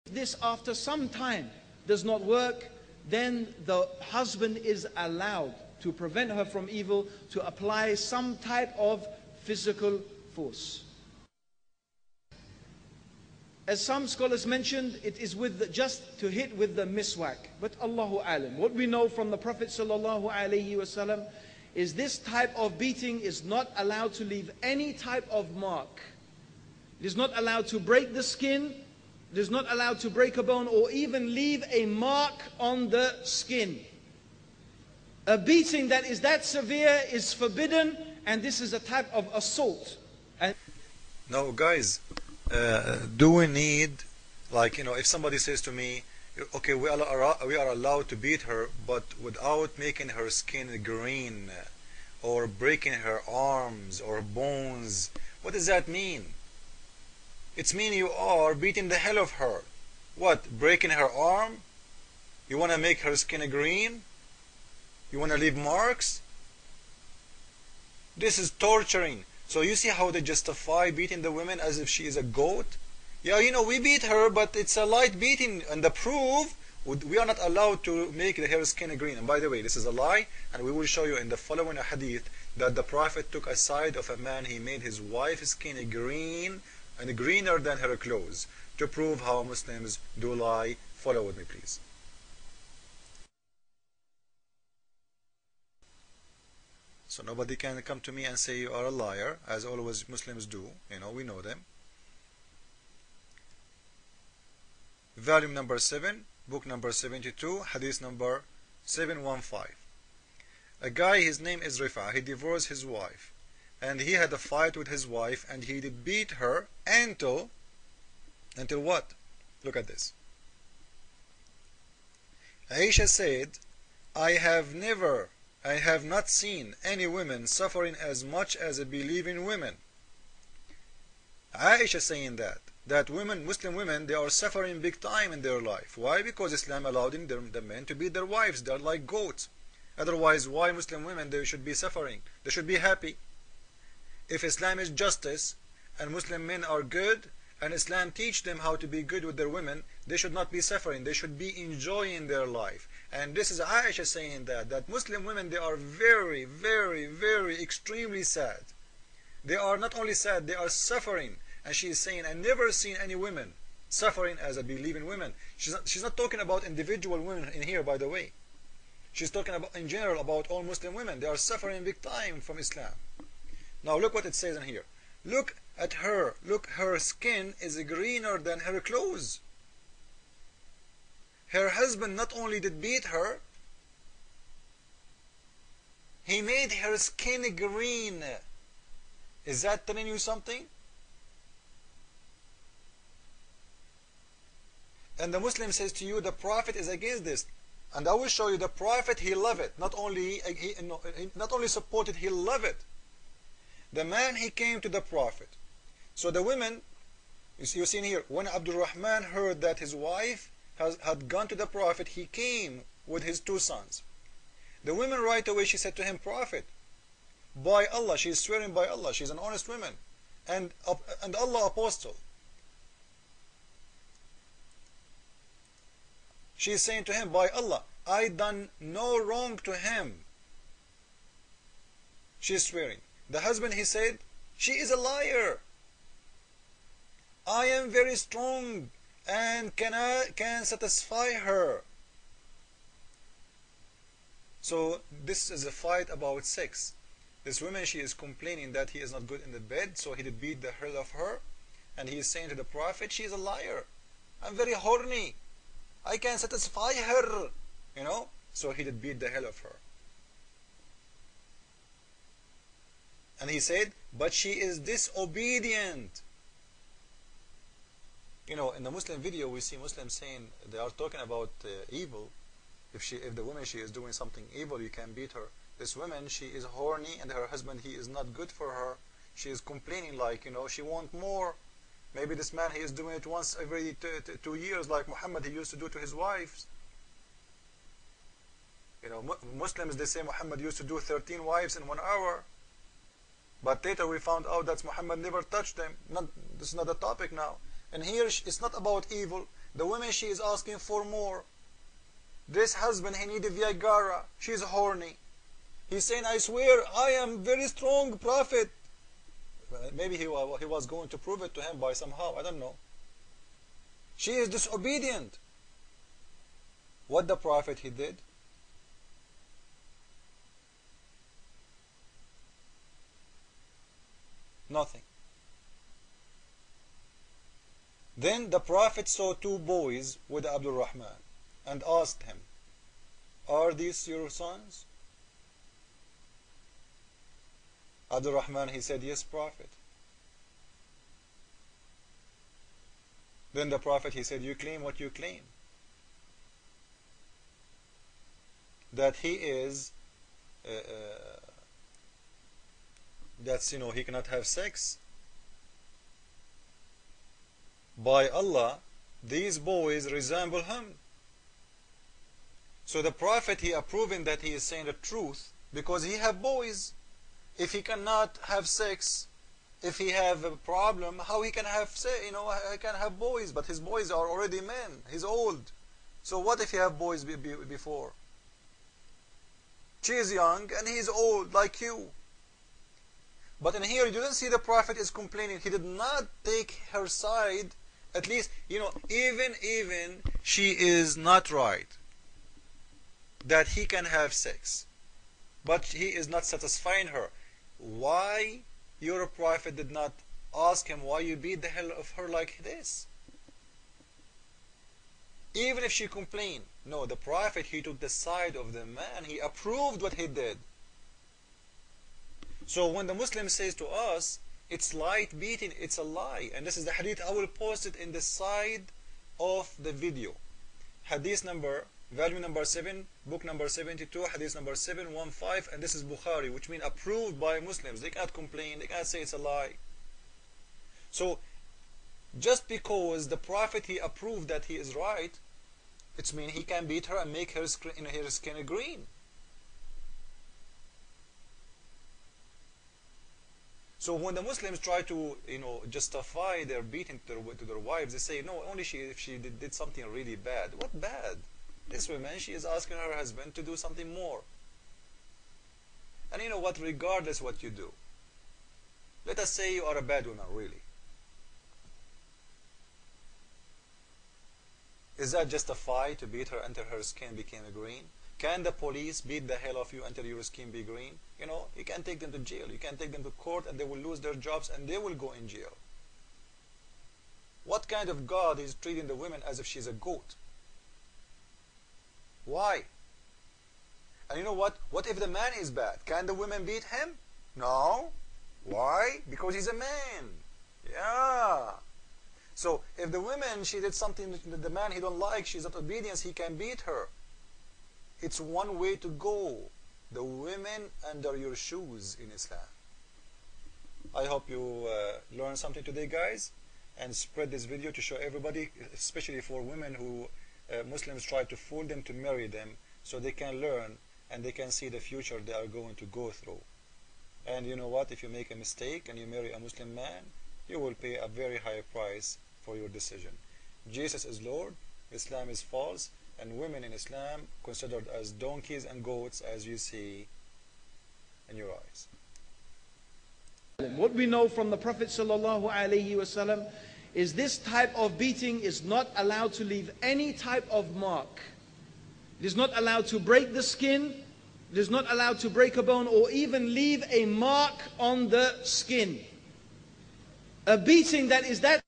this after some time does not work, then the husband is allowed to prevent her from evil to apply some type of physical force. As some scholars mentioned, it is just to hit with the miswak. But Allahu alam. What we know from the Prophet sallallahu alaihi wasallam is this type of beating is not allowed to leave any type of mark. It is not allowed to break the skin. It is not allowed to break a bone or even leave a mark on the skin. A beating that is that severe is forbidden, and this is a type of assault. And now, guys, do we need, like, if somebody says to me, okay, we are allowed to beat her, but without making her skin green or breaking her arms or bones, what does that mean? It's mean you are beating the hell of her. What, breaking her arm? You want to make her skin green? You want to leave marks? This is torturing. So you see how they justify beating the women as if she is a goat? Yeah, we beat her, but it's a light beating, and the proof, we are not allowed to make her skin green. And by the way, this is a lie, and we will show you in the following hadith that the Prophet took a side of a man, he made his wife's skin green, and greener than her clothes, to prove how Muslims do lie. Follow with me, please. So nobody can come to me and say you are a liar, as always Muslims do. We know them. Volume number 7, book number 72, hadith number 715. A guy, his name is Rifa, he divorced his wife, and he had a fight with his wife, and he beat her until what? Look at this. Aisha said, I have not seen any women suffering as much as believing women. Aisha saying that women, Muslim women, they are suffering big time in their life. Why? Because Islam allowed the men to beat their wives. They are like goats. Otherwise, why Muslim women, they should be suffering? They should be happy. If Islam is justice and Muslim men are good and Islam teach them how to be good with their women, they should not be suffering. They should be enjoying their life. And this is Aisha saying that Muslim women, they are very, very, very extremely sad. They are not only sad, they are suffering. And she is saying, I never seen any women suffering as a believing women. She's not talking about individual women in here, by the way. She's talking about in general about all Muslim women. They are suffering big time from Islam. Now look what it says in here. Look at her. Look, her skin is greener than her clothes. Her husband not only did beat her, he made her skin green. Is that telling you something? And the Muslim says to you, the Prophet is against this. And I will show you the Prophet, he loved it. Not only supported, he loved it. The man, he came to the Prophet. So the women, you see in here, when Abdul Rahman heard that his wife had gone to the Prophet, he came with his 2 sons. The woman right away, she said to him, Prophet, by Allah, she is swearing by Allah, she's an honest woman, and Allah apostle. She is saying to him, by Allah, I done no wrong to him. She is swearing. The husband, he said, she is a liar. I am very strong and can satisfy her. So this is a fight about sex. This woman, she is complaining that he is not good in the bed, so he did beat the hell of her. And he is saying to the Prophet, she is a liar. I'm very horny. I can satisfy her. So he did beat the hell of her. And he said, but she is disobedient. In the Muslim video, we see Muslims saying, they are talking about evil. If the woman, she is doing something evil, you can beat her. This woman, she is horny, and her husband, he is not good for her. She is complaining like, she wants more. Maybe this man, he is doing it once every 2 years, like Muhammad, he used to do to his wives. Muslims, they say Muhammad used to do 13 wives in 1 hour. But later we found out that Muhammad never touched them. This is not the topic now. And here, it's not about evil. The woman, she is asking for more. This husband, he needed Viagra. She's horny. He's saying, I swear, I am very strong, Prophet. Maybe he was going to prove it to him by somehow, I don't know. She is disobedient. What the Prophet he did? Nothing. Then the Prophet saw two boys with Abdul Rahman and asked him, are these your sons? Abdul Rahman, he said, yes, Prophet. Then the Prophet, he said, you claim what you claim. That he is, that's, he cannot have sex. By Allah, these boys resemble him. So the Prophet, he approving that he is saying the truth because he have boys. If he cannot have sex, if he have a problem, how he can have he can have boys? But his boys are already men. He's old. So what if he have boys before? She is young and he is old like you. But in here you didn't see the Prophet is complaining. He did not take her side. At least, even she is not right that he can have sex, but he is not satisfying her. Why your Prophet did not ask him why you beat the hell of her like this? Even if she complained. No, the Prophet, he took the side of the man. He approved what he did. So when the Muslim says to us, it's light beating, it's a lie. And this is the hadith. I will post it in the side of the video. Hadith number, volume number 7, book number 72, hadith number 715, and this is Bukhari, which means approved by Muslims. They can't complain, they can't say it's a lie. So, just because the Prophet, he approved that he is right, it means he can beat her and make her skin green. So when the Muslims try to, justify their beating to their wives, they say, no, only if she did something really bad. What bad? This woman, she is asking her husband to do something more. And you know what? Regardless what you do, let us say you are a bad woman, really. Is that justified to beat her until her skin became green? Can the police beat the hell of you until your skin be green? You can take them to jail. You can take them to court and they will lose their jobs and they will go in jail. What kind of God is treating the woman as if she's a goat? Why? And you know what? What if the man is bad? Can the women beat him? No. Why? Because he's a man. Yeah. So if the woman, she did something that the man he don't like, she's not obedient, he can beat her. It's one way to go. The women under your shoes in Islam. I hope you learned something today, guys, and spread this video to show everybody, especially for women who Muslims try to fool them to marry them, so they can learn and they can see the future they are going to go through. And you know what? If you make a mistake and you marry a Muslim man, you will pay a very high price for your decision. Jesus is Lord, Islam is false, and women in Islam considered as donkeys and goats, as you see in your eyes. What we know from the Prophet ﷺ is this type of beating is not allowed to leave any type of mark. It is not allowed to break the skin. It is not allowed to break a bone or even leave a mark on the skin. A beating that is that